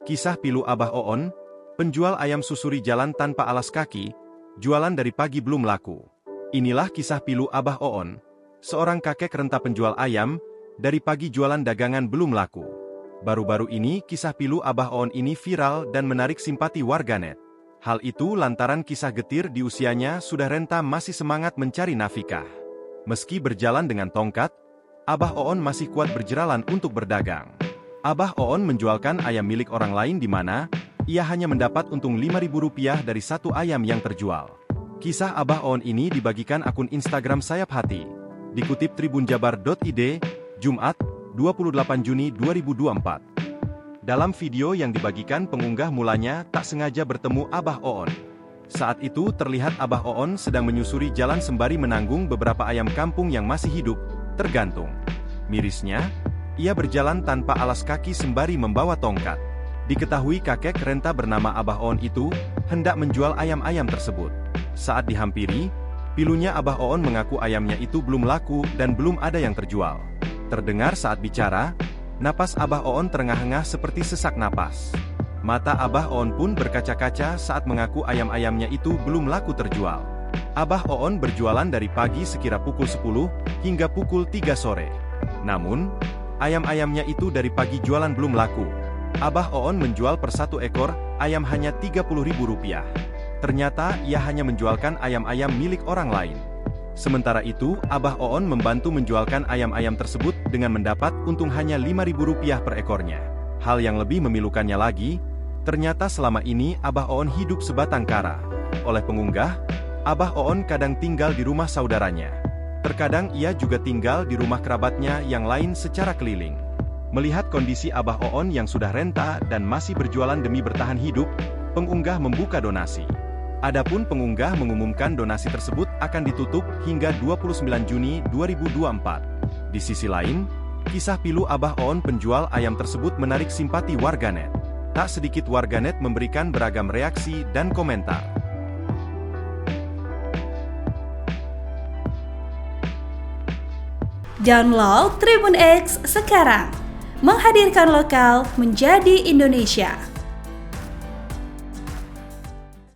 Kisah pilu Abah Oon, penjual ayam susuri jalan tanpa alas kaki, jualan dari pagi belum laku. Inilah kisah pilu Abah Oon, seorang kakek renta penjual ayam, dari pagi jualan dagangan belum laku. Baru-baru ini kisah pilu Abah Oon ini viral dan menarik simpati warganet. Hal itu lantaran kisah getir di usianya sudah renta masih semangat mencari nafkah. Meski berjalan dengan tongkat, Abah Oon masih kuat berjeralan untuk berdagang. Abah Oon menjualkan ayam milik orang lain di mana ia hanya mendapat untung Rp5.000 dari satu ayam yang terjual. Kisah Abah Oon ini dibagikan akun Instagram Sayap Hati. Dikutip tribunjabar.id, Jumat, 28 Juni 2024. Dalam video yang dibagikan pengunggah mulanya tak sengaja bertemu Abah Oon. Saat itu terlihat Abah Oon sedang menyusuri jalan sembari menanggung beberapa ayam kampung yang masih hidup, tergantung. Mirisnya, ia berjalan tanpa alas kaki sembari membawa tongkat. Diketahui kakek renta bernama Abah Oon itu hendak menjual ayam-ayam tersebut. Saat dihampiri, pilunya Abah Oon mengaku ayamnya itu belum laku dan belum ada yang terjual. Terdengar saat bicara, napas Abah Oon terengah-engah seperti sesak napas. Mata Abah Oon pun berkaca-kaca saat mengaku ayam-ayamnya itu belum laku terjual. Abah Oon berjualan dari pagi sekira pukul 10 hingga pukul 3 sore. Namun, ayam-ayamnya itu dari pagi jualan belum laku. Abah Oon menjual per satu ekor ayam hanya Rp30.000. Ternyata ia hanya menjualkan ayam-ayam milik orang lain. Sementara itu, Abah Oon membantu menjualkan ayam-ayam tersebut dengan mendapat untung hanya Rp5.000 per ekornya. Hal yang lebih memilukannya lagi, ternyata selama ini Abah Oon hidup sebatang kara. Oleh pengunggah, Abah Oon kadang tinggal di rumah saudaranya. Terkadang ia juga tinggal di rumah kerabatnya yang lain secara keliling. Melihat kondisi Abah Oon yang sudah renta dan masih berjualan demi bertahan hidup, pengunggah membuka donasi. Adapun pengunggah mengumumkan donasi tersebut akan ditutup hingga 29 Juni 2024. Di sisi lain, kisah pilu Abah Oon penjual ayam tersebut menarik simpati warganet. Tak sedikit warganet memberikan beragam reaksi dan komentar. Download Tribun X sekarang, menghadirkan lokal menjadi Indonesia.